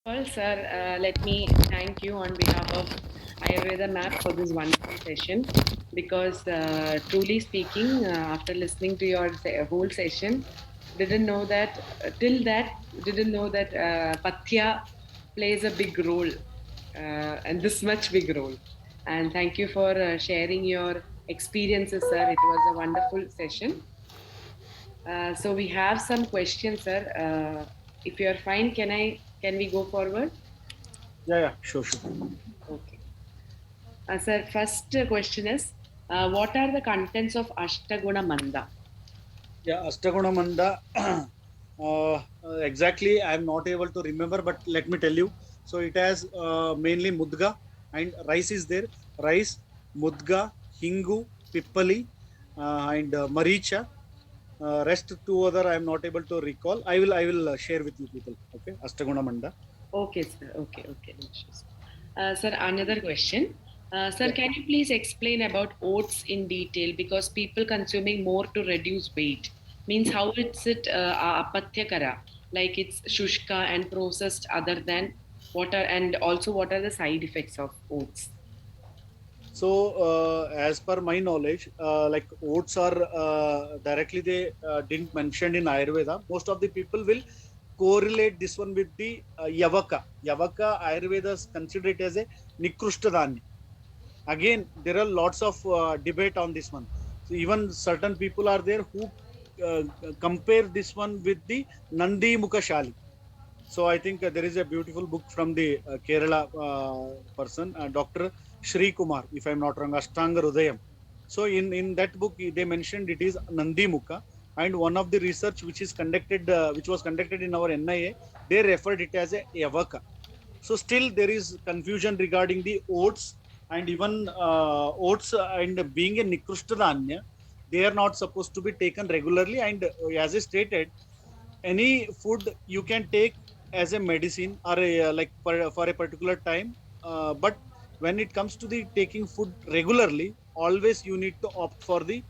Well, sir, let me thank you on behalf of Ayurveda Map for this wonderful session. Because truly speaking, after listening to your whole session, didn't know that till that didn't know that Pathya plays a big role, and this much big role. And thank you for sharing your experiences, sir. It was a wonderful session. So we have some questions, sir. If you are fine, can we go forward? Yeah, yeah, sure, sure. Okay. Sir, first question is, what are the contents of Ashtaguna Manda? Yeah, Astaguna Manda. Exactly, I am not able to remember, but let me tell you. So it has mainly mudga and rice is there. Rice, mudga, hingu, pippali, and maricha. Rest two other I am not able to recall. I will share with you people. Okay, Astaguna Manda. Okay, sir. Okay, okay. No issues. Sir, another question. Sir, Yeah. can you please explain about oats in detail? Because people consuming more to reduce weight means how it's it apatyakara, like it's shushka and processed other than what are and also what are the side effects of oats? So, as per my knowledge, like oats are directly they didn't mention in Ayurveda. Most of the people will correlate this one with the Yavaka. Yavaka Ayurveda consider it as a Nikruštadanya. Again, there are lots of debate on this one. So even certain people are there who uh, compare this one with the Nandi Mukashali. So I think there is a beautiful book from the Kerala person, Dr. Shri Kumar, if I'm not wrong, Ashtanga Rudayam. So in that book, they mentioned it is Nandi Mukha, and one of the research which was conducted in our NIA, they referred it as a Yavaka. So still there is confusion regarding the oats and even oats and being a Nikruštadanya, they are not supposed to be taken regularly. And as I stated, any food you can take as a medicine or like for a particular time, but when it comes to the taking food regularly, always you need to opt for the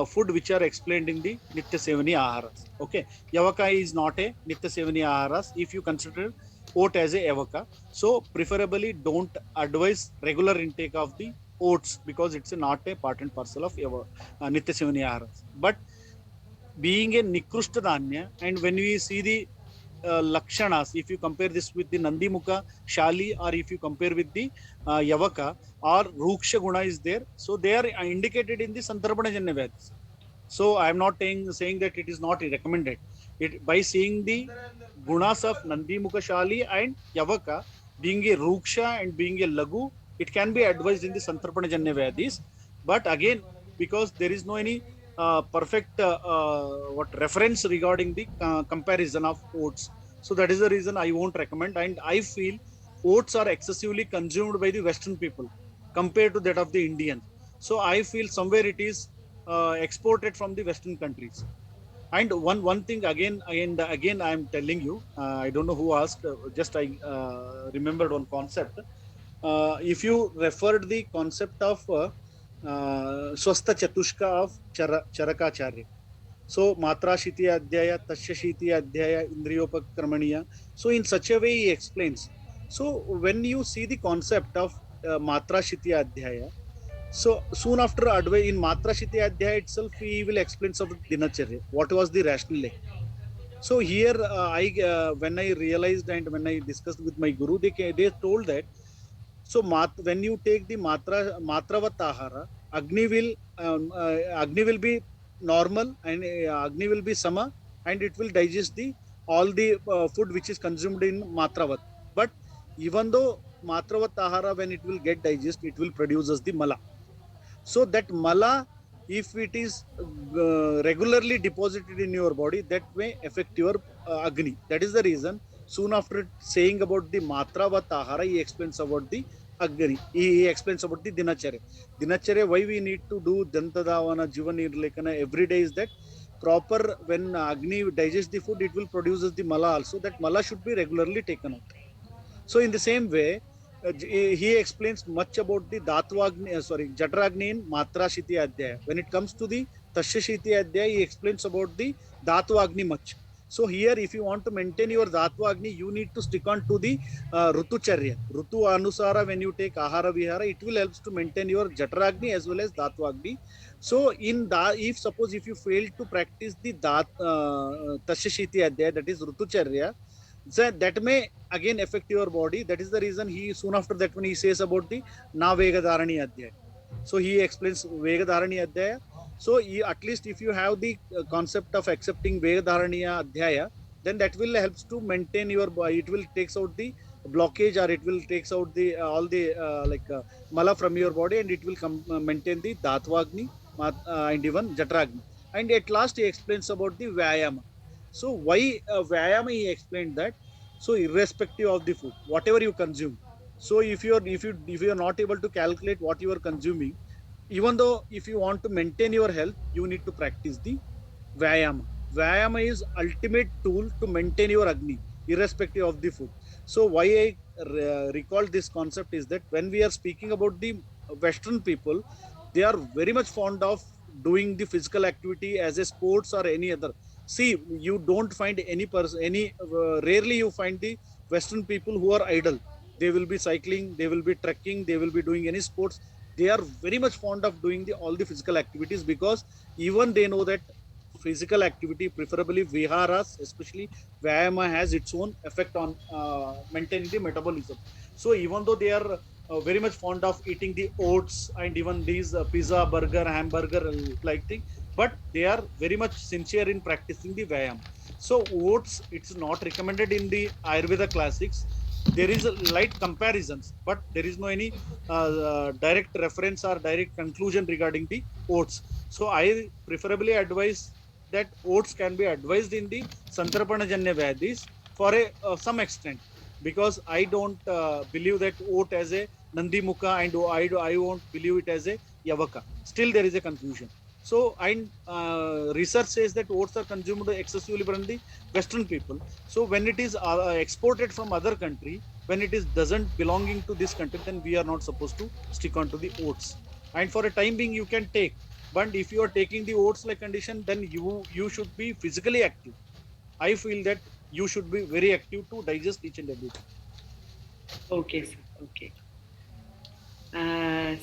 food which are explained in the Nitya Sevani Aharas. Okay, Yavaka is not a Nitya Sevani Aharas if you consider oat as a Yavaka. So preferably don't advise regular intake of the oats because it's not a part and parcel of Nitya Sevani Aharas. But being a Nikruštadanya, and when we see the Lakshanas, if you compare this with the Nandimukha, Shali, or if you compare with the Yavaka, or Ruksha Guna is there, so they are indicated in the Santarbana Janya. So I am not saying that it is not recommended. It by seeing the gunas of Nandimukha, Shali, and Yavaka, being a Ruksha and being a Lagu, it can be advised in the Santarpana Janya Vedis. But again, because there is no any perfect what reference regarding the comparison of oats, so that is the reason I won't recommend. And I feel oats are excessively consumed by the Western people compared to that of the Indians. So I feel somewhere it is exported from the Western countries. And one thing again and again I am telling you, I don't know who asked, just I remembered one concept. If you referred the concept of swasta chatushka of charakacharya, so matra shiti adhyaya tasya shiti adhyaya indriyopakramaniya, so in such a way he explains. So when you see the concept of matra shiti adhyaya, so soon after advay in Matra Shiti Adhyaya itself, he will explain some dinacharya. What was the rationale? So here, I when I realized and when I discussed with my guru, they told that so when you take the matravat ahara, Agni will be normal and Agni will be sama, and it will digest the all the food which is consumed in matravat. But even though matravat ahara, when it will get digest, it will produce as the mala. So that mala, if it is regularly deposited in your body, that may affect your Agni. That is the reason. Soon after saying about the Matra Vatahara, he explains about the Agni. He explains about the Dinacharya. Dinacharya, why we need to do Dantadavana, Jivanirlekana every day is that proper when Agni digests the food, it will produce the mala also. That mala should be regularly taken out. So in the same way, he explains much about the Dhatvagni, Jatragni in Matra Shiti Adhyaya. When it comes to the Tasya Shiti Adhyaya, he explains about the Dhatvagni much. So here, if you want to maintain your Dhatva Agni, you need to stick on to the Rutucharya. Rutu Anusara, when you take Ahara Vihara, it will help to maintain your Jataragni as well as Dhatva Agni. So if suppose if you fail to practice the Tashashiti Adhyaya, that is Rutucharya, so that may again affect your body. That is the reason he soon after that when he says about the Na Vega Dharani Adhyaya. So he explains Vega Dharani Adhyaya. So at least if you have the concept of accepting Vega Dharani Adhyaya, then that will helps to maintain your body. It will takes out the blockage, or it will takes out the all the mala from your body, and it will maintain the Dhatvagni and even Jatragni. And at last he explains about the Vyayama. So why Vyayama, he explained that. So irrespective of the food, whatever you consume. So if you are not able to calculate what you are consuming, even though if you want to maintain your health, you need to practice the Vyayama. Vyayama is ultimate tool to maintain your Agni, irrespective of the food. So why I recall this concept is that when we are speaking about the Western people, they are very much fond of doing the physical activity as a sports or any other. See, you don't find any person, rarely you find the Western people who are idle. They will be cycling, they will be trekking, they will be doing any sports. They are very much fond of doing all the physical activities, because even they know that physical activity, preferably viharas, especially Vyayama, has its own effect on maintaining the metabolism. So even though they are very much fond of eating the oats and even these pizza, burger, hamburger like thing, but they are very much sincere in practicing the Vyayama. So oats, it's not recommended in the Ayurveda classics. There is a light comparisons, but there is no any direct reference or direct conclusion regarding the oats. So I preferably advise that oats can be advised in the Santarpanajanya Vyadis for some extent, because I don't believe that oat as a Nandi Mukha, and I won't believe it as a Yavaka. Still, there is a confusion. So, and research says that oats are consumed excessively by the Western people. So, when it is exported from other country, when it is doesn't belonging to this country, then we are not supposed to stick on to the oats. And for a time being, you can take, but if you are taking the oats like condition, then you should be physically active. I feel that you should be very active to digest each and everything. Okay, sir. Okay.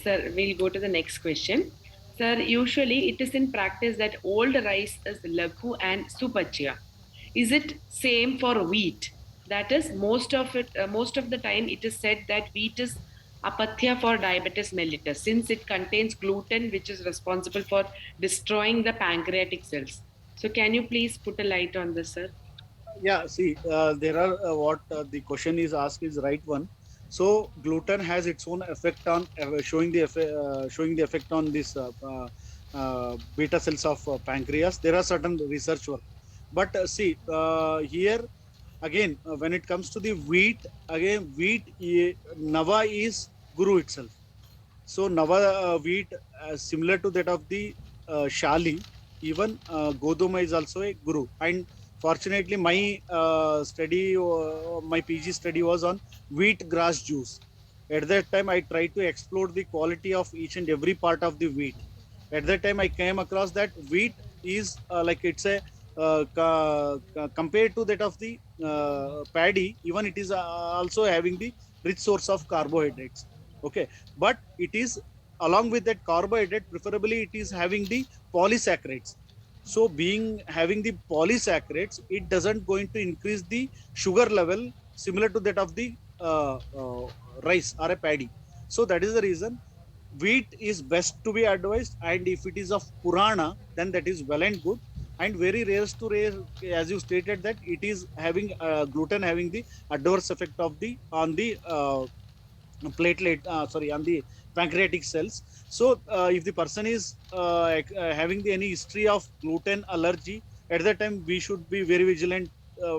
Sir, we'll go to the next question. Sir, usually it is in practice that old rice is laghu and supachya. Is it same for wheat? That is, most of the time, it is said that wheat is apatya for diabetes mellitus, since it contains gluten, which is responsible for destroying the pancreatic cells. So, can you please put a light on this, sir? Yeah, see, there are what the question is asked is right one. So gluten has its own effect on showing the effect on this beta cells of pancreas. There are certain research work, but see here again, when it comes to the wheat, again Nava is Guru itself. So Nava wheat, similar to that of the Shali, even Goduma is also a Guru. And fortunately, my PG study was on wheat grass juice. At that time, I tried to explore the quality of each and every part of the wheat. At that time, I came across that wheat is like it's a compared to that of the paddy, even it is also having the rich source of carbohydrates. Okay, but it is along with that carbohydrate, preferably it is having the polysaccharides. So being having the polysaccharides, it doesn't going to increase the sugar level similar to that of the rice or a paddy. So that is the reason wheat is best to be advised, and if it is of Purana, then that is well and good. And very rare to rare, as you stated, that it is having gluten having the adverse effect of the on the platelet on the pancreatic cells. So if the person is having any history of gluten allergy, at that time we should be very vigilant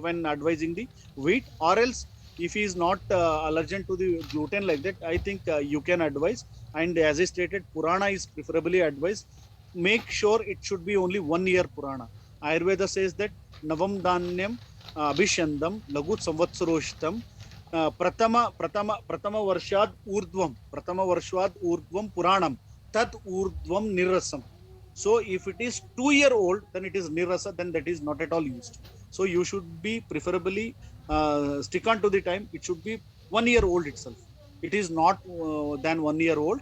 when advising the wheat, or else if he is not allergen to the gluten like that, I think you can advise. And as I stated, Purana is preferably advised. Make sure it should be only 1 year Purana. Ayurveda says that Navam Dhanyam Abhishandam Lagut Samvatsaroshitam प्रथम ऊर्ध्वम पुराणम तत् ऊर्ध्वम nirasam. So if it is 2 year old, then it is nirasa, then that is not at all used. So you should be preferably stick on to the time. It should be 1 year old itself. It is not than 1 year old.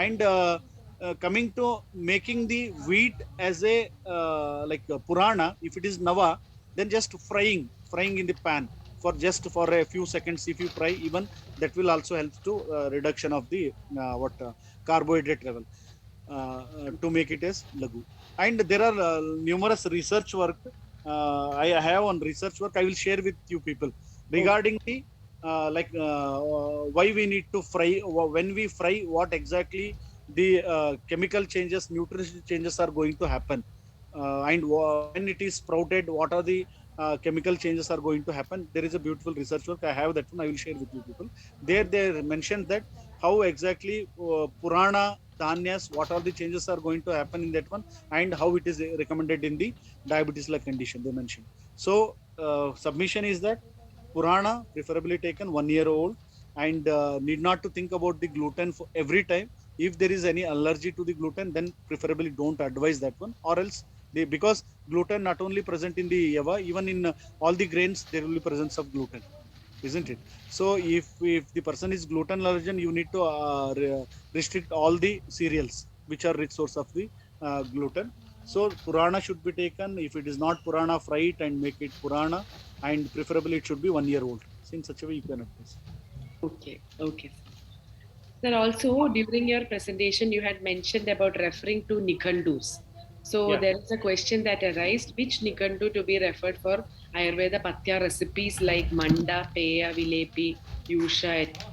And coming to making the wheat as a purana, if it is nava, then just frying in the pan for just for a few seconds. If you fry, even that will also help to reduction of the what carbohydrate level, to make it as lagu. And there are numerous research work. I have one research work I will share with you people Okay. regarding the why we need to fry. When we fry, what exactly the chemical changes, nutrition changes are going to happen, and when it is sprouted, what are the chemical changes are going to happen. There is a beautiful research work, I have that one, I will share with you people. There they mentioned that how exactly purana dhanyas, what all the changes are going to happen in that one, and how it is recommended in the diabetes like condition they mentioned. So submission is that purana preferably taken 1 year old, and need not to think about the gluten for every time. If there is any allergy to the gluten, then preferably don't advise that one, or else they, because gluten not only present in the yava, even in all the grains there will be presence of gluten, isn't it? So if the person is gluten allergen, you need to restrict all the cereals which are rich source of the gluten. So purana should be taken. If it is not purana, fry it and make it purana, and preferably it should be 1 year old. So in such a way you can advise. Okay. Okay. Sir, also during your presentation, you had mentioned about referring to Nikandus. So Yeah. there is a question that arises: which Nikandu to be referred for Ayurveda Patya recipes like Manda, Peya, Vilepi, Yusha,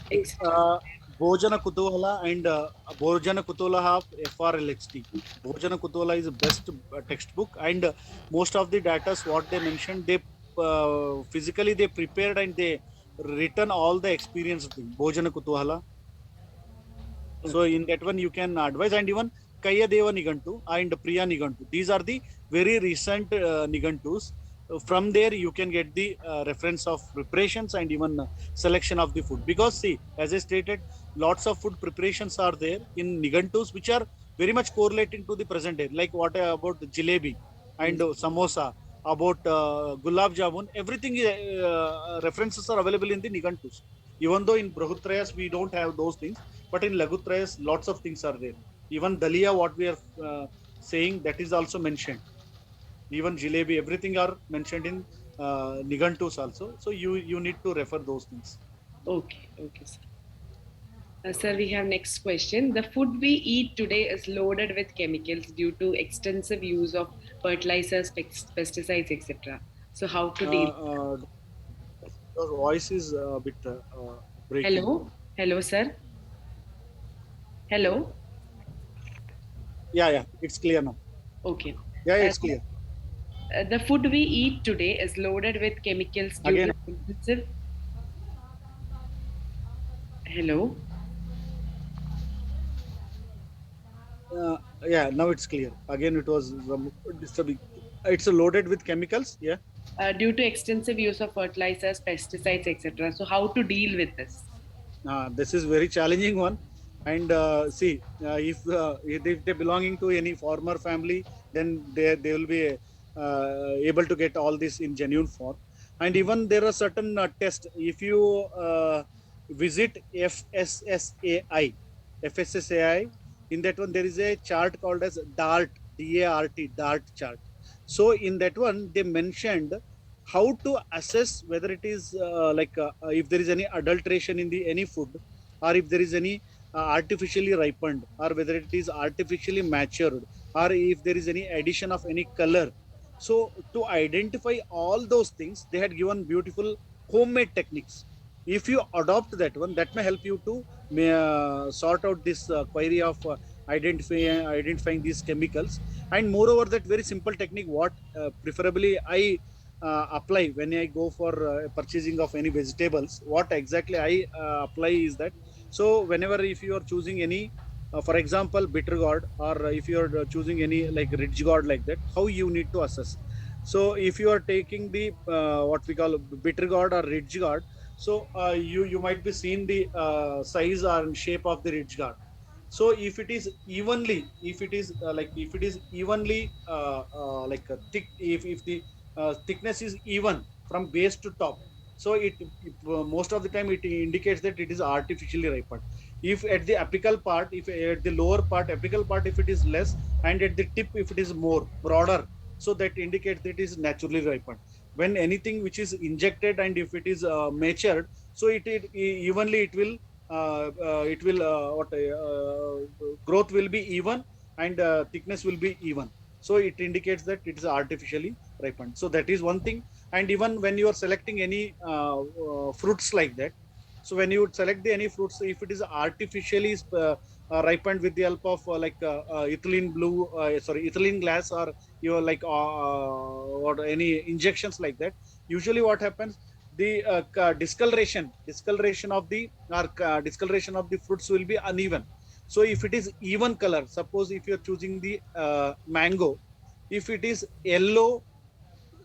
etc. uh, Bhojana Kutuhala and Bhojana Kutuhala FRLXT. Bhojana Kutuhala is the best textbook, and most of the data what they mentioned, they physically they prepared and they written all the experience thing. Bhojana Kutuhala. So Okay. in that one you can advise, and even Kaya Deva Nigantu and Priya Nigantu. These are the very recent Nigantus. From there you can get the reference of preparations and even selection of the food. Because see, as I stated, lots of food preparations are there in Nigantus which are very much correlating to the present day. Like what about jalebi and Yes. samosa, about gulab jamun, everything references are available in the Nigantus. Even though in Brahutrayas we don't have those things, but in Lagutrayas, lots of things are there. Even Dalia, what we are saying, that is also mentioned. Even Jilebi, everything are mentioned in Nigantus also. So you need to refer those things. Okay. Okay, sir. Sir, we have next question. The food we eat today is loaded with chemicals due to extensive use of fertilizers, pesticides, etc. So, how to deal? Uh, uh, your voice is a bit breaking. Hello, hello, sir. Hello. Yeah, it's clear now. Okay. Yeah, Uh, it's clear. the food we eat today is loaded with chemicals due Again, to intensive. Hello. yeah, now it's clear. Again, it was disturbing. It's loaded with chemicals. Yeah. Due to extensive use of fertilizers, pesticides, etc. So, how to deal with this? This is very challenging one. And see, if they belonging to any farmer family, then they will be able to get all this in genuine form. And even there are certain tests. If you visit FSSAI, in that one there is a chart called as DART, DART, DART chart. So in that one they mentioned how to assess whether it is if there is any adulteration in the any food, or if there is any artificially ripened, or whether it is artificially matured, or if there is any addition of any color. So to identify all those things, they had given beautiful homemade techniques. If you adopt that one, that may help you to sort out this query of identifying these chemicals. And moreover, that very simple technique, what preferably I apply when I go for purchasing of any vegetables, what exactly I apply is that. So whenever if you are choosing any, for example, bitter gourd, or if you are choosing any like ridge gourd like that, how you need to assess. So if you are taking the what we call bitter gourd or ridge gourd, so you might be seeing the size or shape of the ridge gourd. So if it is evenly, if it is evenly thick, if the thickness is even from base to top. So most of the time it indicates that it is artificially ripened. If at the apical part, if at the lower part, apical part, if it is less, and at the tip, if it is more broader, so that indicates that it is naturally ripened. When anything which is injected and if it is matured, so it evenly it will what growth will be even, and thickness will be even. So it indicates that it is artificially ripened. So that is one thing. And even when you are selecting any fruits like that, so when you would select any fruits, if it is artificially ripened with the help of ethylene blue, sorry, ethylene glass, or you like or any injections like that, usually what happens, the discoloration of the discoloration of the fruits will be uneven. So if it is even color, suppose if you're choosing the mango, if it is yellow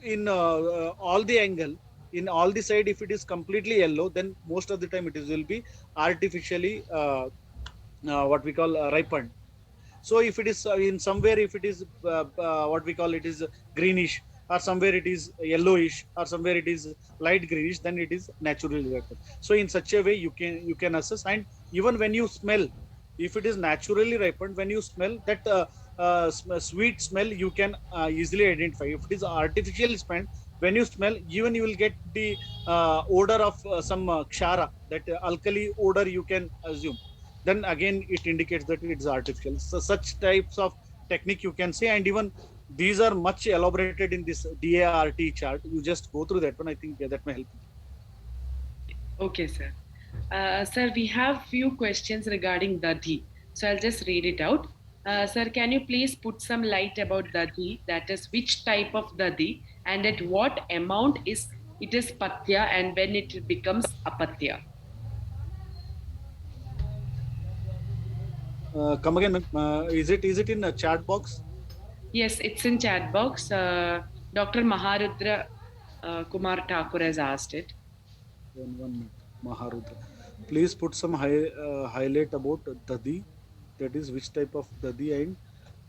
in all the angle, in all the side, if it is completely yellow, then most of the time it is will be artificially what we call ripened. So if it is in somewhere, if it is what we call it is greenish, or somewhere it is yellowish, or somewhere it is light greenish, then it is naturally ripened. So in such a way you can assess. And even when you smell, if it is naturally ripened, when you smell that sweet smell, you can easily identify. If it is artificially spent, when you smell, even you will get the odor of some kshara, that alkali odor you can assume. Then again it indicates that it is artificial. So such types of technique you can say. And even these are much elaborated in this DART chart. You just go through that one. I think that may help you. Okay, sir. Sir, we have few questions regarding Dadi. So I'll just read it out. Sir, can you please put some light about Dadi? That is, which type of Dadi and at what amount is it is Patya and when it becomes Apatya? Come again, ma'am. Is it in a chat box? Yes, it's in chat box. Dr. Maharudra Kumar Thakur has asked it. One minute. Maharudra. Please put some highlight about dadi. That is which type of dadi and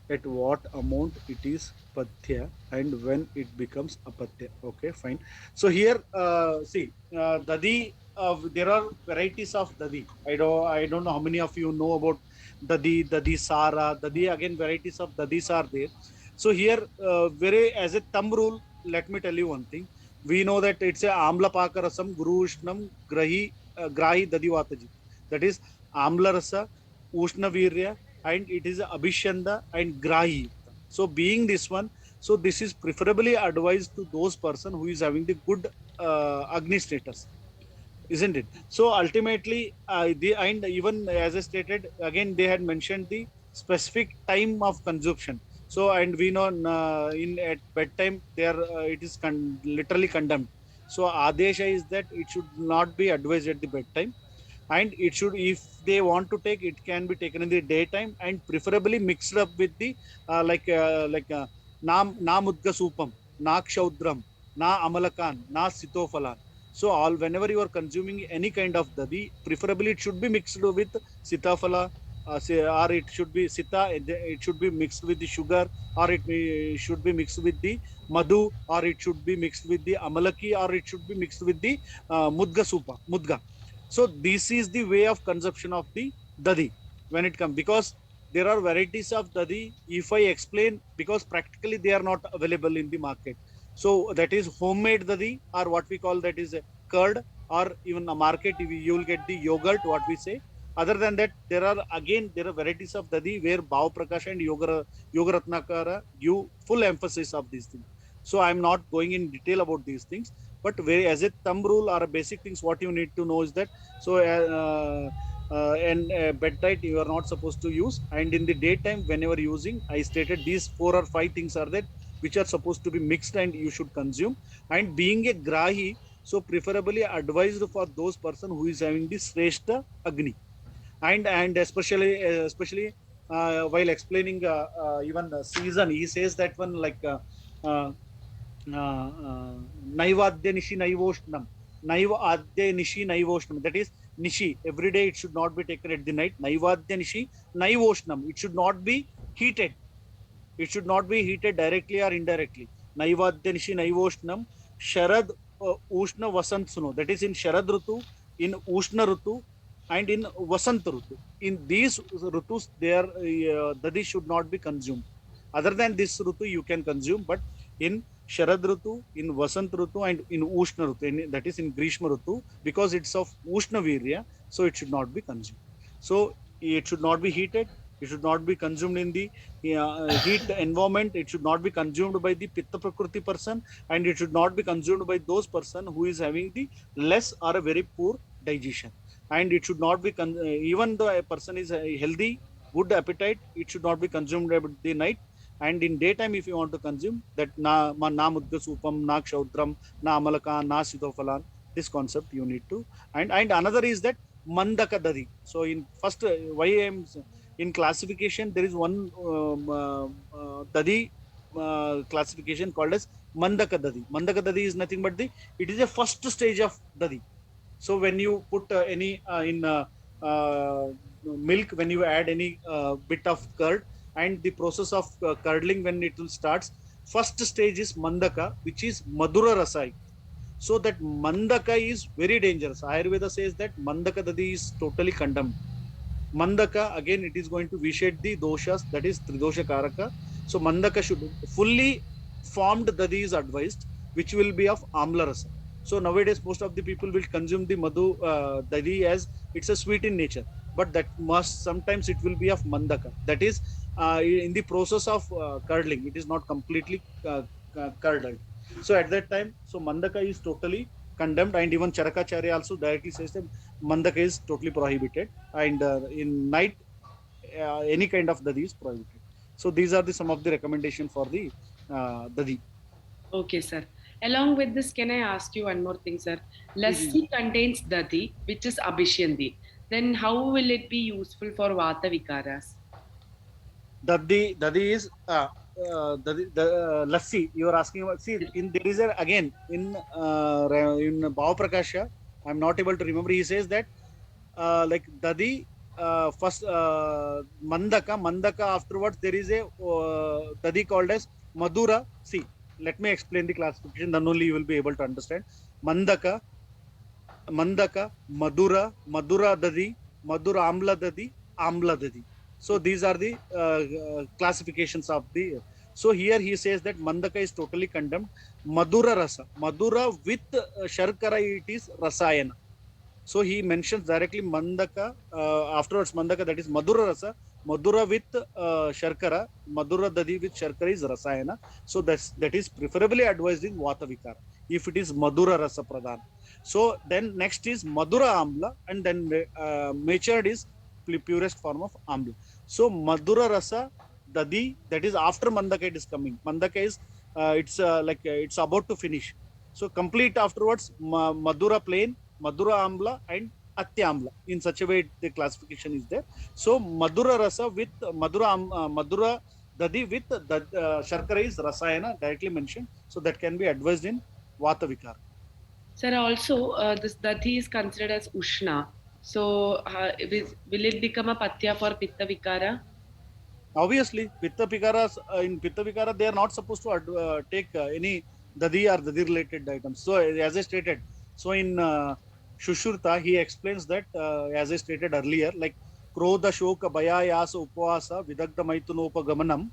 at what amount it is pathya and when it becomes apatya. Okay, fine. So here, see, dadi. There are varieties of dadi. I don't know how many of you know about dadi, dadi sara, dadi. Again, varieties of dadis are there. So here, very as a thumb rule, let me tell you one thing. We know that it's a amla pakarasam guru ushnam grahi dadiwataji. That is amla rasa, ushna virya, and it is abhishanda and grahi. So being this one, so this is preferably advised to those person who is having the good agni status, isn't it? So ultimately, and even as I stated again, they had mentioned the specific time of consumption. So and we know in at bedtime there it is literally condemned. So adesha is that it should not be advised at the bedtime, and it should, if they want to take, it can be taken in the daytime and preferably mixed up with the na mudga supam, na kshaudram, na amalakan, na sitofalan. So all, whenever you are consuming any kind of dadi, preferably it should be mixed with sitafala, or it should be sita, it should be mixed with the sugar, or should be mixed with the madhu, or it should be mixed with the amalaki, or it should be mixed with the mudga. So this is the way of consumption of the dadi when it comes, because there are varieties of dadi. If I explain, because practically they are not available in the market. So that is homemade dadi, or what we call that is a curd, or even a market you will get the yogurt, what we say. Other than that, there are varieties of dadi where Bhav Prakash and Yoga Ratnakara give full emphasis of these things. So I'm not going in detail about these things, but very as a thumb rule or a basic things, what you need to know is that, so and bed diet you are not supposed to use, and in the daytime whenever using, I stated these 4 or 5 things are that which are supposed to be mixed and you should consume. And being a grahi, so preferably advised for those person who is having the shrestha agni. And especially while explaining even the season, he says that one like uh, Naivadya Nishi Naivoshnam. Naivadya Nishi Naivoshnam. That is Nishi. Every day it should not be taken at the night. Naivadya Nishi Naivoshnam. It should not be heated. It should not be heated directly or indirectly. Naivadyanshi Naivoshnam, Sharad Ushna Vasant Suno. That is in Sharad Rutu, in Ushna Rutu, and in Vasant Rutu. In these Rutus, their dadi should not be consumed. Other than this Rutu, you can consume, but in Sharad Rutu, in Vasant Rutu, and in Ushna Rutu, that is in Grishma Rutu, because it's of Ushna Virya, so it should not be consumed. So it should not be heated. It should not be consumed in the heat environment. It should not be consumed by the Pitta Prakriti person, and it should not be consumed by those person who is having the less or a very poor digestion. And it should not be even though a person is healthy, good appetite, it should not be consumed at the night. And in daytime, if you want to consume that, na mudga supam, na kshaudram, na amalaka, na sidophalan, this concept you need to. And another is that mandaka dadi. So in first, why I am in classification, there is one dadi classification called as mandaka dadi. Mandaka dadi is nothing but it is a first stage of dadi. So when you put any in milk, when you add any bit of curd, and the process of curdling when it will starts, first stage is mandaka, which is madura rasai. So that mandaka is very dangerous. Ayurveda says that mandaka dadi is totally condemned. Mandaka, again, it is going to vitiate the doshas, that is Tridosha Karaka. So Mandaka should fully formed dadi is advised, which will be of Amla Rasa. So nowadays, most of the people will consume the Madhu dadi as it's a sweet in nature, but that must sometimes it will be of Mandaka. That is in the process of curdling, it is not completely curdled. So at that time, so Mandaka is totally condemned, and even Charakacharya also directly says that Mandaka is totally prohibited, and in night any kind of dadi is prohibited. So these are the some of the recommendation for the dadi. Okay, sir. Along with this, can I ask you one more thing, sir? Lassi contains dadi, which is abhishyandi. Then how will it be useful for vata vikaras? Dadi is the lassi. You are asking about. See, in there is a, again in Bhava Prakasha. I'm not able to remember. He says that like dadi first mandaka afterwards there is a dadi called as madura. See, let me explain the classification, then only you will be able to understand. Mandaka mandaka madura dadi, madura amla dadi. So these are the classifications of the. So here he says that mandaka is totally condemned. Madura with sharkara, it is rasayana. So he mentions directly Mandaka, afterwards Mandaka, that is Madura Rasa, Madura with Sharkara, Madura Dadi with Sharkara is Rasayana. So that is preferably advised in Vata Vikara, if it is Madura Rasa Pradhan. So then next is Madura Amla, and then matured is purest form of Amla. So Madura Rasa Dadi, that is after Mandaka it is coming. Mandaka is, it's about to finish. So complete afterwards, Madura plain, Madura Amla, and Atya Amla. In such a way, the classification is there. So Madura Rasa with Madura Dadi with Sharkara is Rasayana, directly mentioned. So that can be advised in Vata Vikara. Sir, also this dadi is considered as ushna. So will it become a patya for pitta vikara? Obviously, Pitta Vikaras, in Pitta Vikara, they are not supposed to take any Dadi or Dadi related items. So as I stated, so in Shushurta, he explains that, as I stated earlier, like Krodha Shoka Baya Yasa Upavasa Vidagda Maitunopa Gamanam,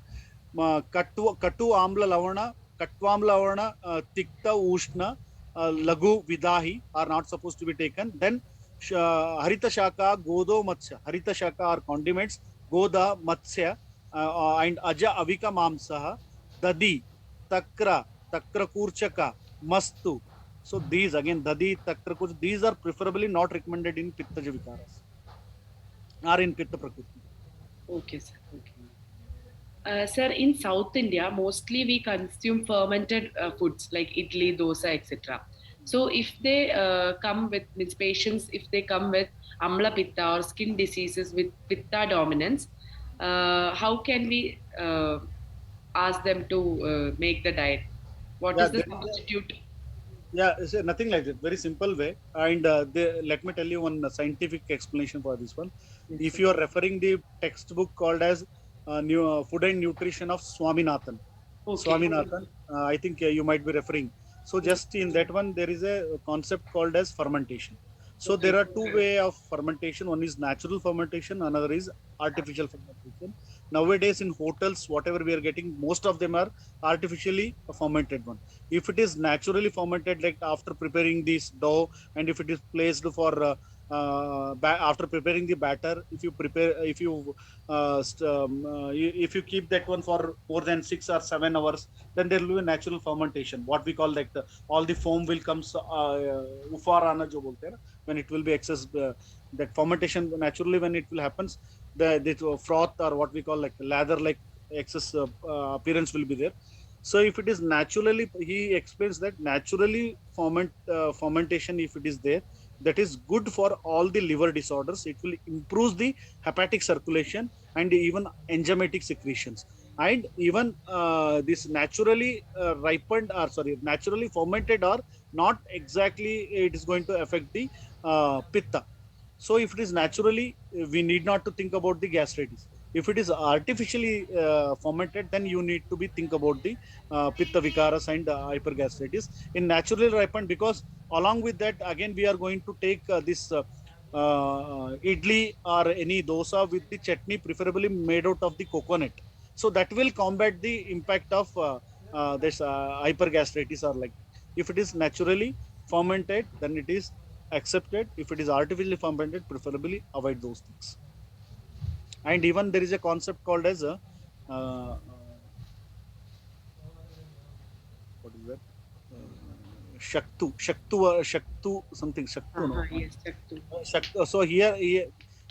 Katu Amla Lavana, Katwamla Lavana, Tikta Ushna, Lagu Vidahi are not supposed to be taken. Then Harita Shaka, Godo Matsya, Harita Shaka are condiments, Goda Matsya, and Aja Avika Mamsaha, Dadi, Takra, Kurchaka, Mastu. So these again, Dadi, Takra Kurchaka, these are preferably not recommended in Pitta Vikaras or in Pitta Prakriti. Okay, sir. Okay. Sir, in South India, mostly we consume fermented foods like idli, dosa, etc. So, if they come with means patients, if they come with amla pitta or skin diseases with pitta dominance, how can we ask them to make the diet? What Yeah, is the there is substitute? yeah, it's nothing like that. Very simple way. And let me tell you one scientific explanation for this one. Yes, If sir. you are referring the textbook called as Food and Nutrition of Swaminathan. Okay. Swaminathan. I think you might be referring. So just in that one, there is a concept called as fermentation. So Okay. there are two way of fermentation. One is natural fermentation, another is artificial fermentation. Nowadays in hotels, whatever we are getting, most of them are artificially fermented one. If it is naturally fermented, like after preparing this dough, and if it is placed for after preparing the batter, if you if you keep that one for more than 6 or 7 hours, then there will be a natural fermentation. What we call like all the foam will comes ufar आना जो बोलते हैं ना, when it will be excess that fermentation naturally when it will happens, the froth or what we call like lather like excess appearance will be there. So if it is naturally, he explains that naturally fermentation, if it is there, that is good for all the liver disorders. It will improve the hepatic circulation and even enzymatic secretions. And even this naturally ripened or sorry naturally fermented or not exactly it is going to affect the pitta. So if it is naturally, we need not to think about the gastritis. If it is artificially fermented, then you need to be think about the pitta vikaras and hypergastritis in naturally ripened, because along with that again we are going to take this idli or any dosa with the chutney, preferably made out of the coconut. So that will combat the impact of this hypergastritis or like that. If it is naturally fermented, then it is accepted. If it is artificially fermented, preferably avoid those things. And even there is a concept called as a what is that? Shaktu, something Shaktu, no? Yes, Chaktu. So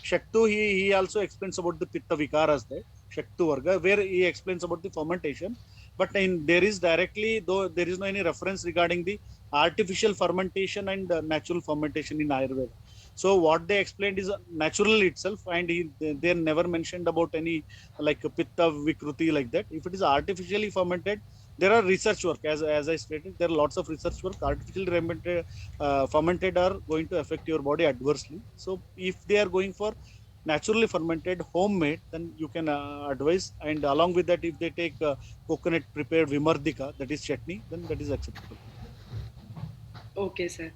Shaktu, he also explains about the Pitta Vikaras there, Shaktu Varga, where he explains about the fermentation. But in there is directly, though there is no any reference regarding the artificial fermentation and natural fermentation in Ayurveda. So what they explained is natural itself, and they never mentioned about any like Pitta Vikruti like that. If it is artificially fermented, there are research work, as I stated, there are lots of research work. Artificially fermented are going to affect your body adversely. So if they are going for naturally fermented homemade, then you can advise. And along with that, if they take coconut prepared vimardika, that is chutney, then that is acceptable. Okay, sir.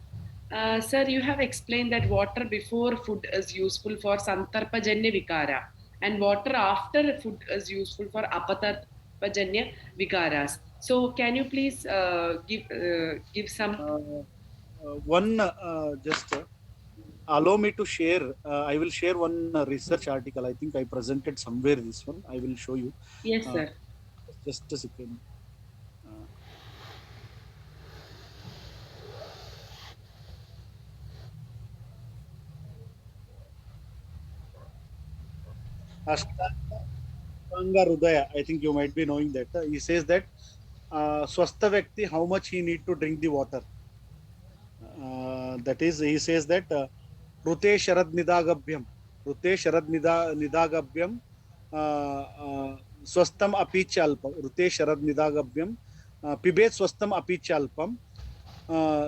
Sir, you have explained that water before food is useful for Santarpajanya Vikara and water after food is useful for Apatarpajanya Vikaras. So, can you please give some? One just allow me to share. I will share one research article. I think I presented somewhere this one. I will show you. Yes, Uh, sir. just a second. Uh, Ashtanga Rudaya. I think you might be knowing that. He says that Swastha Vyakti, how much he need to drink the water. That is, he says that Rute Sharad Nidagabhyam. Rute Sharad Nidagabhyam. Swastam Api Chalpam. Rute Sharad Nidagabhyam. Pibet Swastam Api Chalpam.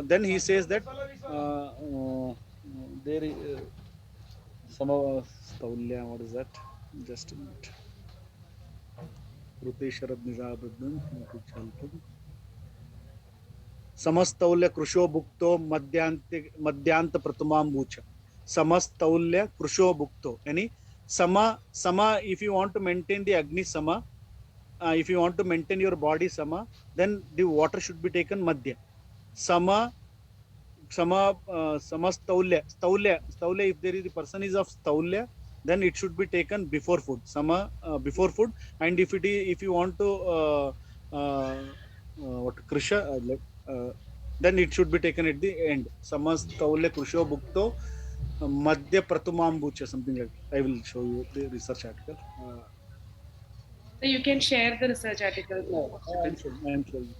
Then he says that there is some Staulya, what is that? Just a minute. Rute Sharad Nidagabhyam. Api Chalpam. समस्तौल्य कृशो भुक्तो मध्यांत प्रथमांबूच समस्तौल्य कृशो भुक्तो यानी sama if you want to maintain the agni sama, if you want to maintain your body sama, then the water should be taken madhya sama staulya, if there is the person is of staulya, then it should be taken before food before food. And if you want to what krisha then it should be taken at the end. Samastaulya krusho bhukto madhya pratumambucha, something like that. I will show you the research article. So, you can share the research article if I am possible. showing. I am showing.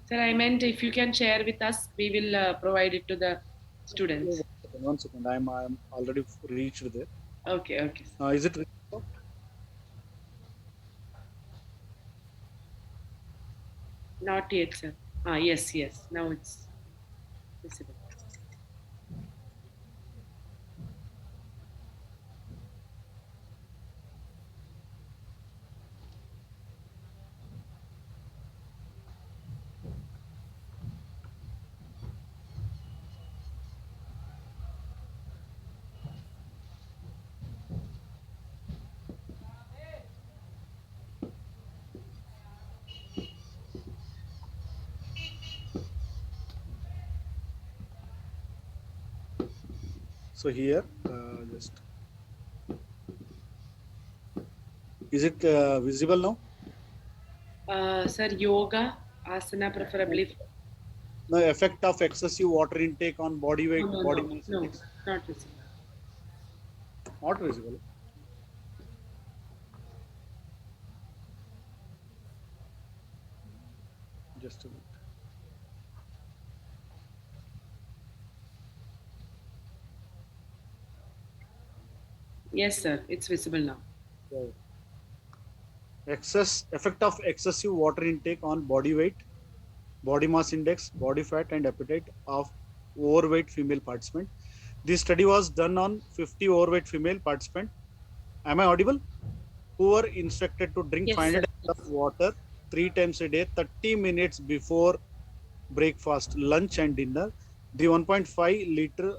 Sir, I meant if you can share with us, we will provide it to the students. One second. I am already reached there. Okay, okay. Is it? Not yet, sir. Yes, yes. Now it's. Visible. So here, just is it visible now? Sir, yoga, asana preferably. The effect of excessive water intake on body No, weight, no, body no, mass no, index, not visible. not visible. Just a minute. Yes, sir, it's visible now. Yeah. Excess effect of excessive water intake on body weight, body mass index, body fat, and appetite of overweight female participant. This study was done on 50 overweight female participants. Am I audible? Who were instructed to drink Yes, 500 sir. ml of Yes. water 3 times a day, 30 minutes before breakfast, lunch, and dinner. The 1.5 liter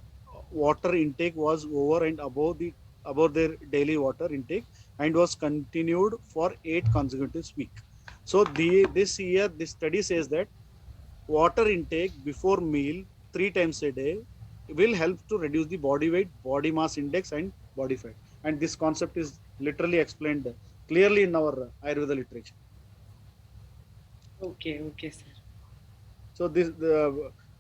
water intake was over and above their daily water intake and was continued for 8 consecutive weeks. So this year, this study says that water intake before meal 3 times a day will help to reduce the body weight, body mass index, and body fat. And this concept is literally explained clearly in our Ayurveda literature. Okay, okay, sir. So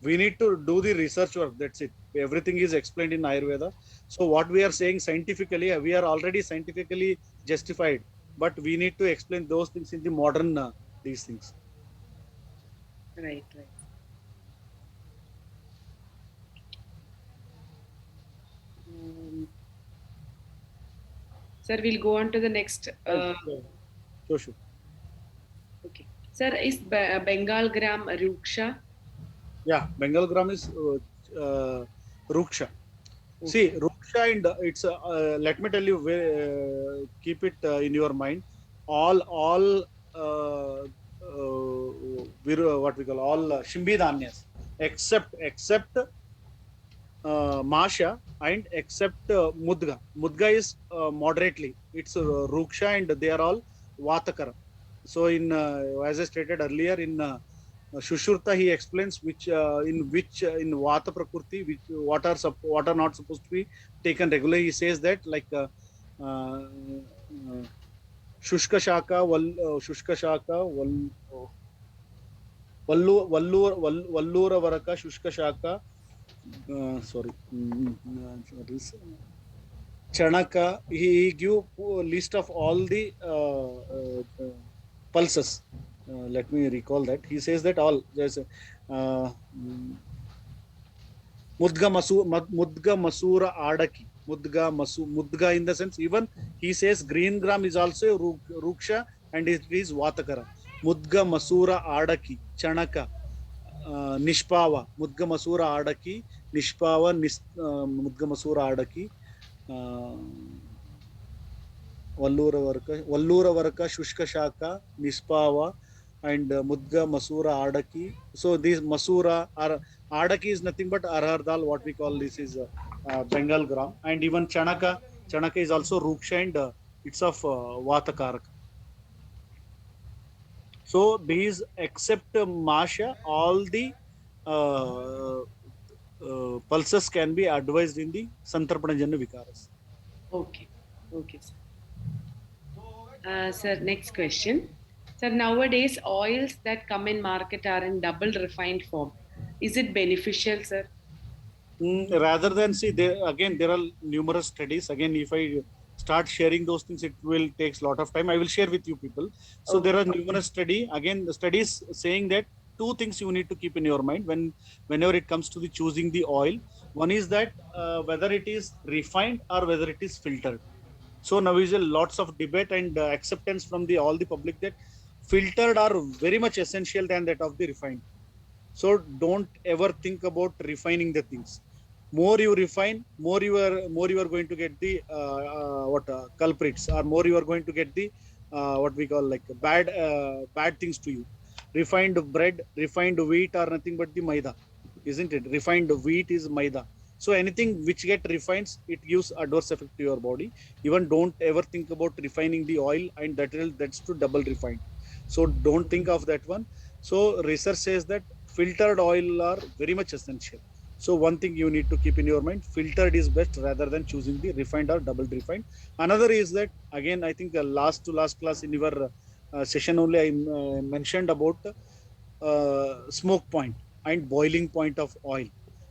we need to do the research work. That's it. Everything is explained in Ayurveda. So what we are saying scientifically, we are already scientifically justified, but we need to explain those things in the modern these things. Right, right. Um, Sir, we'll go on to the next. Right. Yeah. Sure, sure. Okay. Sir, is Bengal gram Ruksha? Yeah, Bengal gram is Ruksha. See, Okay. Ruksha and it's let me tell you, keep it in your mind. All what we call all Shimbi Dhanyas except Masha and except Mudga. Mudga is moderately. It's Ruksha and they are all Vatakara. So as I stated earlier in Shushruta he explains which in Vata Prakriti which what are not supposed to be taken regularly. He says that like uh, Shushka Shaka Shushka Shaka Vallura Varaka Shushka Shaka sorry what is Chanaka. He give list of all the pulses. Let me recall that. He says that all there's Mudga Masura Adaki. Mudga in the sense even he says green gram is also Ruksha and it is Vatakara. Mudga Masura Adaki. Chanaka. Nishpava. Mudga Masura Adaki. Nishpava. Mudga Masura Adaki. Vallura Varaka, Shushka Shaka, Nispava, and Mudga, Masura, Adaki. So these Masura are Adaki is nothing but Arhar dal. What we call this is Bengal gram, and even Chanaka. Chanaka is also Ruksha and it's of Vatakaraka. So these except Masha, all the uh, pulses can be advised in the Santarpanajanya Vikaras. Okay. Okay, sir. Sir, next question. Sir, nowadays oils that come in market are in double refined form. Is it beneficial, sir? Rather than see there again there are numerous studies again if I start sharing those things it will takes a lot of time. I will share with you people. So there Okay. are numerous study again the studies saying that two things you need to keep in your mind whenever it comes to the choosing the oil. One is that whether it is refined or whether it is filtered. So now is a lots of debate and acceptance from the all the public that filtered are very much essential than that of the refined. So don't ever think about refining the things. More you refine, more you are going to get the what culprits, or more you are going to get the what we call like bad things to you. Refined bread, refined wheat are nothing but the maida, isn't it? Refined wheat is maida. So anything which get refined, it gives adverse effect to your body. Even don't ever think about refining the oil, and that's to double refined. So don't think of that one. So research says that filtered oil are very much essential. So one thing you need to keep in your mind, filtered is best rather than choosing the refined or double refined. Another is that, again, I think last to last class in your session only I mentioned about smoke point and boiling point of oil.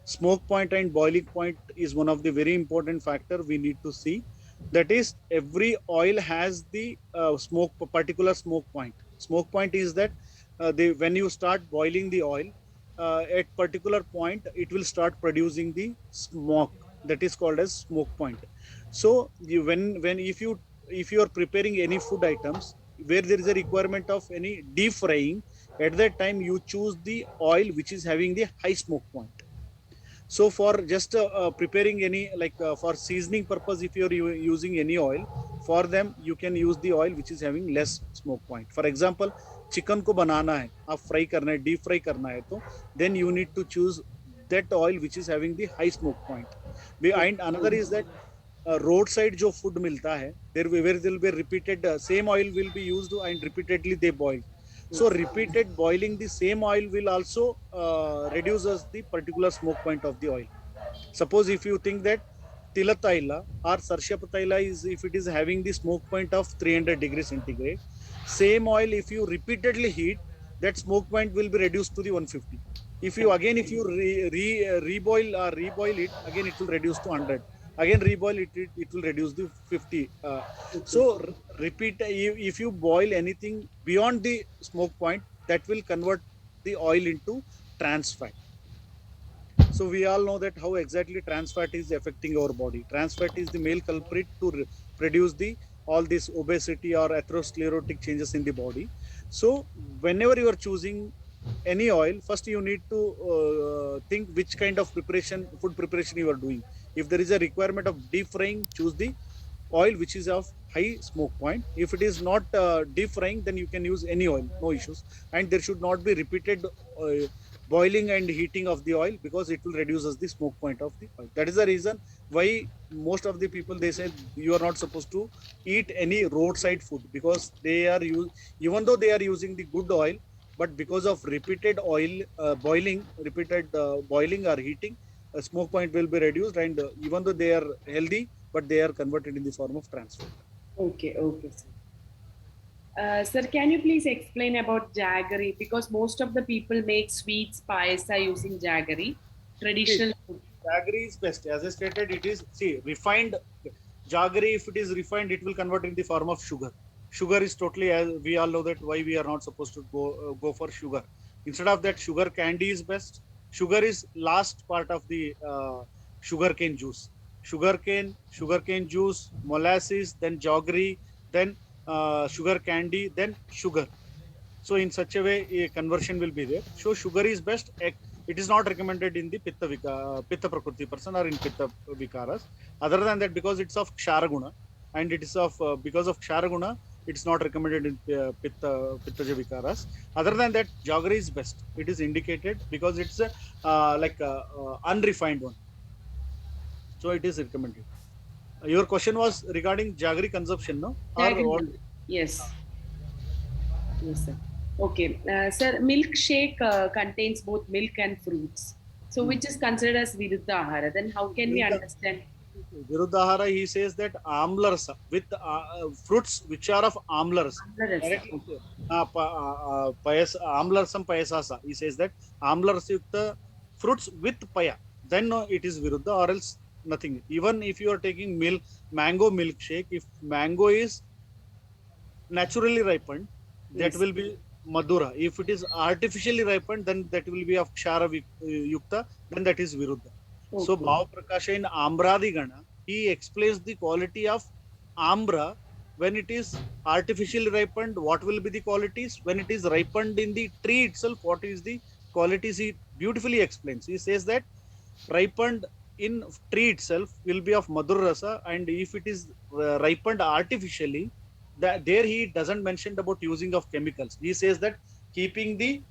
Smoke point and boiling point is one of the very important factor we need to see. That is, every oil has the particular smoke point. Smoke point is that when you start boiling the oil, at particular point it will start producing the smoke, that is called as smoke point. So when if you are preparing any food items where there is a requirement of any deep frying, at that time you choose the oil which is having the high smoke point. So for just preparing any for seasoning purpose, if you're using any oil, for them you can use the oil which is having less smoke point. For example, chicken को बनाना है, आप fry करना है, deep fry करना है, तो then you need to choose that oil which is having the high smoke point. And another is that roadside जो food मिलता है, there will be repeated same oil will be used and repeatedly they boil. So repeated boiling the same oil will also reduces the particular smoke point of the oil. Suppose if you think that Tilataila or Sarshapataila is, if it is having the smoke point of 300 degrees centigrade, same oil if you repeatedly heat, that smoke point will be reduced to the 150. If you reboil or reboil it, again it will reduce to 100. Again reboil it, it will reduce the 50. So repeat, if you boil anything beyond the smoke point, that will convert the oil into trans fat. So we all know that how exactly trans fat is affecting our body. Trans fat is the male culprit to produce the all this obesity or atherosclerotic changes in the body. So whenever you are choosing any oil, first you need to think which kind of food preparation you are doing. If there is a requirement of deep frying, choose the oil which is of high smoke point. If it is not deep frying, then you can use any oil, no issues. And there should not be repeated boiling and heating of the oil, because it will reduce the smoke point of the oil. That is the reason why most of the people, they say you are not supposed to eat any roadside food, because even though they are using the good oil, but because of repeated repeated boiling or heating, smoke point will be reduced, and even though they are healthy, but they are converted in the form of trans fat. Okay, okay, sir. Sir, can you please explain about jaggery? Because most of the people make sweets, payasa using jaggery, See, traditional food. jaggery is best. As I stated, it is, see, refined jaggery. If it is refined, it will convert in the form of sugar. Sugar is totally, as we all know that why we are not supposed to go for sugar. Instead of that, sugar candy is best. Sugar is last part of the sugarcane juice. Sugarcane juice, molasses, then jaggery, then sugar candy, then sugar. So in such a way, a conversion will be there. So sugar is best. It is not recommended in the Pitta Prakriti person or in Pitta Vikaras. Other than that, because it's of Ksharaguna, and it is of because of Ksharaguna, it's not recommended in Pittaja Vikaras. Other than that, jaggery is best. It is indicated because it's a unrefined one. So it is recommended. Your question was regarding jaggery consumption, no? Or what? Jaggery. Yes. Yes, sir. Okay. Sir, milkshake contains both milk and fruits. So, which is considered as Viruddha Ahara? Then, how can we understand? Viruddhahara, he says that amlarasa with fruits which are of amlarasa. Amlarasa. Directly, amlarsam payasasa. He says that amlarasa yukta fruits with paya. Then it is viruddha, or else nothing. Even if you are taking mango milkshake, if mango is naturally ripened, that Yes. will be madura. If it is artificially ripened, then that will be of kshara yukta, then that is viruddha. So Okay. Bhav Prakasha in Ambradigana, he explains the quality of Ambra when it is artificially ripened. What will be the qualities when it is ripened in the tree itself? What is the qualities he beautifully explains. He says that ripened in tree itself will be of Madhur Rasa, and if it is ripened artificially, that there he doesn't mention about using of chemicals. He says that keeping the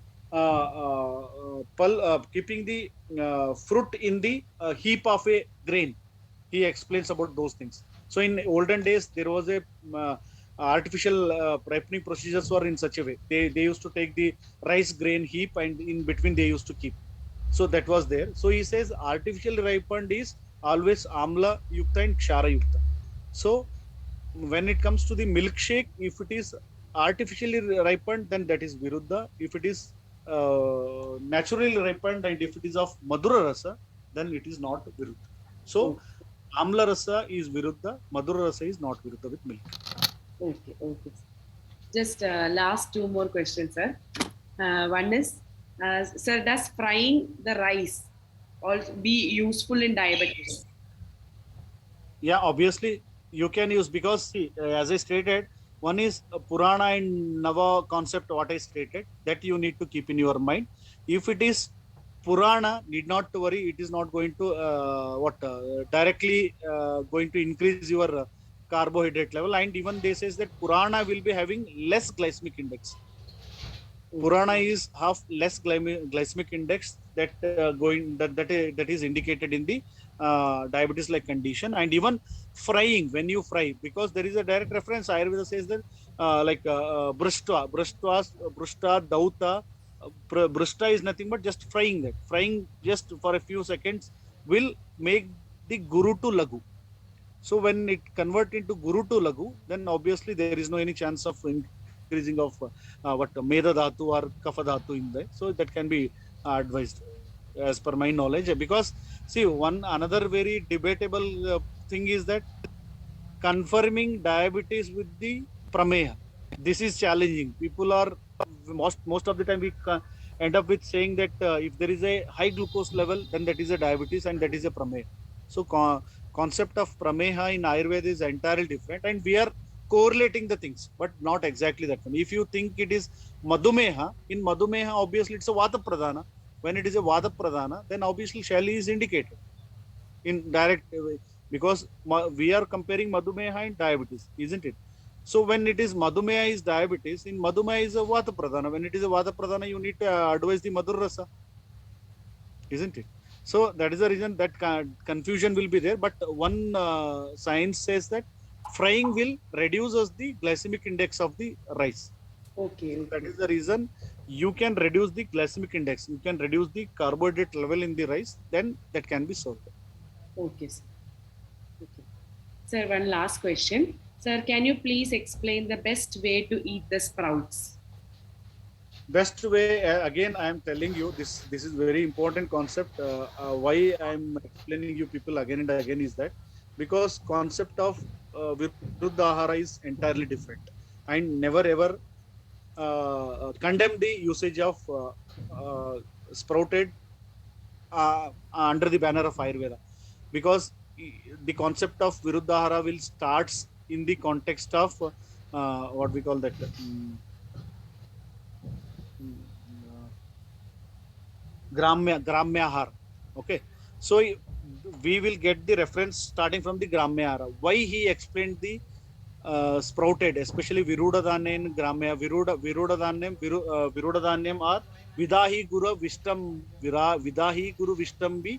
keeping the fruit in the heap of a grain. He explains about those things. So in olden days, there was a artificial ripening procedures were in such a way. They used to take the rice grain heap and in between they used to keep. So that was there. So he says artificially ripened is always amla yukta and kshara yukta. So when it comes to the milkshake, if it is artificially ripened, then that is viruddha. If it is naturally ripened and if it is of madhura rasa, then it is not viruddha. So amla rasa is viruddha, madhura rasa is not viruddha with milk. Okay, okay. Just last two more questions, sir. One is, sir, does frying the rice also be useful in diabetes? Yeah, obviously you can use, because see, as I stated, one is Purana and Nava concept, what I stated, that you need to keep in your mind. If it is Purana, need not to worry, it is not going to directly going to increase your carbohydrate level. And even they says that Purana will be having less glycemic index. Purana is half less glycemic index that that is indicated in the diabetes like condition. And even frying, when you fry, because there is a direct reference, Ayurveda says that brushta dauta, brushta is nothing but just frying. That frying just for a few seconds will make the guru to lagu. So when it convert into guru to lagu, then obviously there is no any chance of increasing of what meda dhatu or kapha dhatu in there. So that can be advised as per my knowledge. Because see, one another very debatable thing is that confirming diabetes with the prameha. This is challenging. People are most of the time we end up with saying that if there is a high glucose level, then that is a diabetes and that is a prameha. So concept of prameha in Ayurveda is entirely different, and we are correlating the things, but not exactly that one. If you think it is madhumeha, in madhumeha obviously it's a vata pradhana. When it is a vata pradhana, then obviously Shali is indicated in direct way, because we are comparing madhumeha and diabetes, isn't it? So when it is madhumeha is diabetes, in madhumeha is a vata pradhana. When it is a vata pradhana, you need to advise the madhur rasa, isn't it? So that is the reason that confusion will be there. But one science says that frying will reduce us the glycemic index of the rice. Okay, So that okay, is the reason you can reduce the glycemic index. You can reduce the carbohydrate level in the rice. Then that can be solved. okay, sir. Okay. Sir, one last question. Sir, can you please explain the best way to eat the sprouts? Best way, again I am telling you, this is very important concept. Why I am explaining you people again and again is that because concept of viruddha ahara is entirely different, and never ever condemn the usage of sprouted under the banner of Ayurveda, because the concept of viruddha ahara will starts in the context of what we call that mm, Gramya Ahar. Okay. So we will get the reference starting from the Gramya Ahara. Why he explained the sprouted, especially Viruda Dhanyam and Gramya. Viruda Dhanyam are Vidahi Guru Vishtam Vidahi Guru Vishtam bi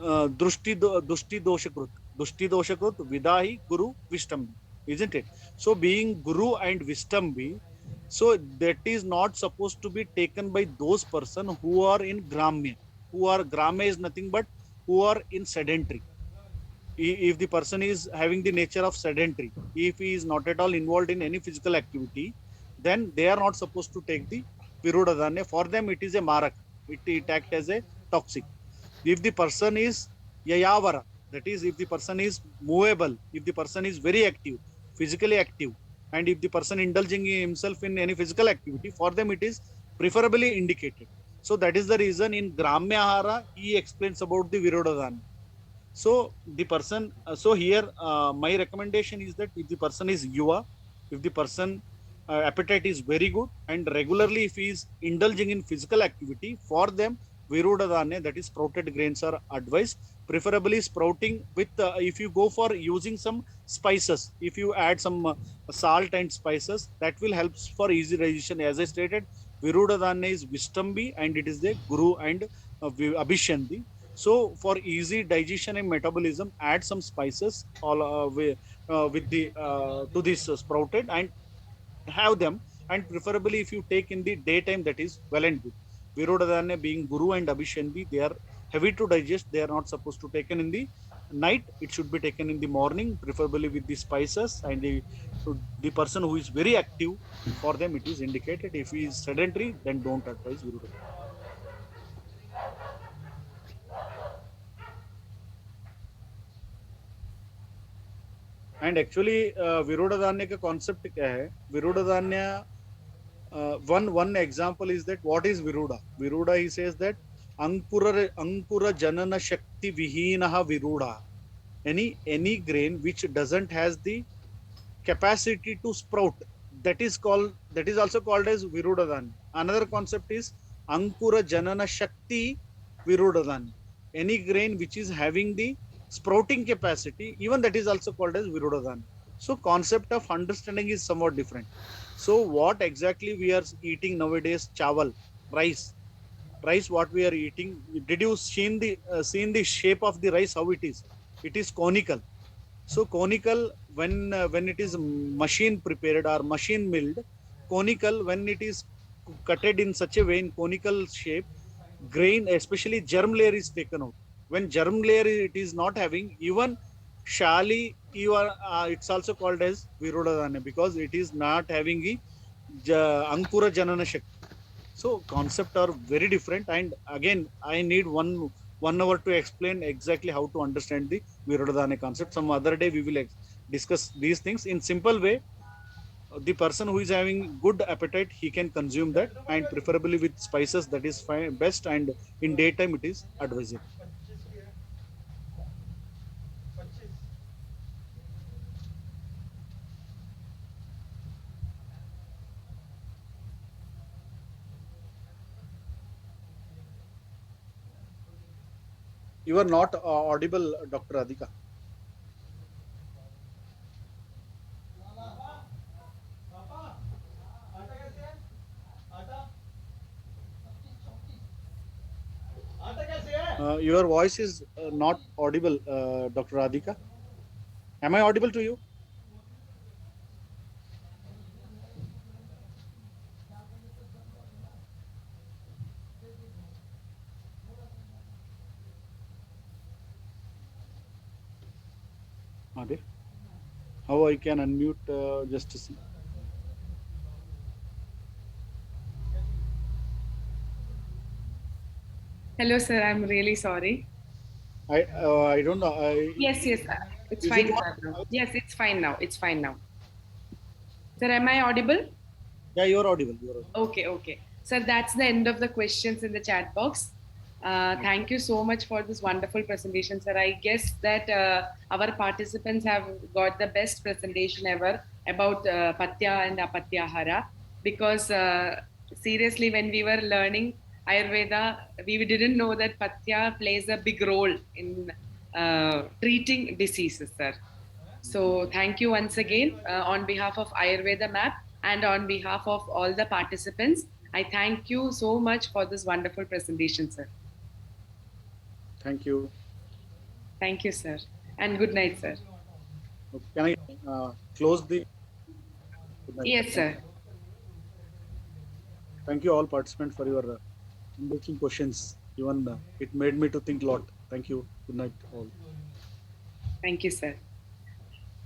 Dushti Doshakrut. Dushti Doshakrut Vidahi Guru Vishtam. Isn't it? So being Guru and Vishtam, so that is not supposed to be taken by those person who are in Gramya. Who are Gramya is nothing but who are in sedentary. If the person is having the nature of sedentary, if he is not at all involved in any physical activity, then they are not supposed to take the Virudadanya. For them, it is a marak. It acts as a toxic. If the person is Yayavara, that is, if the person is movable, if the person is very active, physically active, and if the person indulging himself in any physical activity, for them it is preferably indicated. So that is the reason in Gramya Ahara, he explains about the Virodadanya. So the person, so here my recommendation is that if the person is yuva, if the person appetite is very good, and regularly if he is indulging in physical activity, for them Viruda Dhanya, that is sprouted grains, are advised, preferably sprouting with if you go for using some spices, if you add some salt and spices, that will help for easy digestion. As I stated, Viruda Dhanya is Vistambi and it is the Guru and Abhishanti. So for easy digestion and metabolism, add some spices all with the to this sprouted and have them, and preferably if you take in the daytime, that is well and good. Virodadanya being Guru and Abhishanti, they are heavy to digest. They are not supposed to taken in the night. It should be taken in the morning, preferably with the spices. And the person who is very active, for them it is indicated. If he is sedentary, then don't advise Virodadanya. And actually Virodadanya का concept क्या है? Virodadanya, one example is that what is Viruda? Viruda, he says that Ankura Janana Shakti Vihinaha Viruda. Any grain which doesn't has the capacity to sprout, that is also called as Virudadhan. Another concept is Ankura Janana Shakti Virudadhan. Any grain which is having the sprouting capacity, even that is also called as Virudadhan. So concept of understanding is somewhat different. So what exactly we are eating nowadays? Chawal, rice. Rice, what we are eating. Did you seen the shape of the rice? How it is? It is conical. So conical, when it is machine prepared or machine milled, conical, when it is cutted in such a way in conical shape, grain, especially germ layer, is taken out. When germ layer it is not having, even shali, it's also called as Virodadanya, because it is not having the Ankura Janana Shakti. So concept are very different, and again I need one hour to explain exactly how to understand the Virodhana concept. Some other day we will discuss these things in simple way. The person who is having good appetite, he can consume that, and preferably with spices, that is fine, best, and in daytime it is advisable. You are not audible, Dr. Adhika. Your voice is not audible, Dr. Adhika. Am I audible to you? Ade? How I can unmute just to see? Hello, sir. I'm really sorry. I don't know. Yes, yes. It's Is it fine, on? sir. Now. Yes, it's fine now. It's fine now. Sir, am I audible? Yeah, you're audible. You're audible. Okay, okay. Sir, that's the end of the questions in the chat box. Thank you so much for this wonderful presentation, sir. I guess that our participants have got the best presentation ever about Patya and Apatyahara, because seriously, when we were learning Ayurveda, we didn't know that Patya plays a big role in treating diseases, sir. So thank you once again on behalf of Ayurveda Map and on behalf of all the participants. I thank you so much for this wonderful presentation, sir. Thank you. Thank you, sir. And good night, sir. Can I close the? Good night. Yes, sir. Thank you all participants for your enriching questions. Even it made me to think a lot. Thank you. Good night all. Thank you, sir.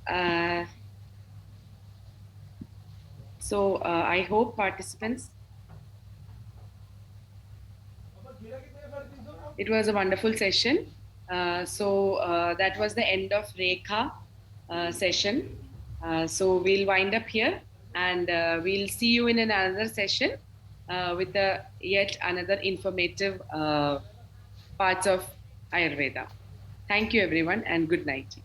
Uh, I hope participants, it was a wonderful session. That was the end of Rekha session. We'll wind up here, and we'll see you in another session with yet another informative parts of Ayurveda. Thank you, everyone, and good night.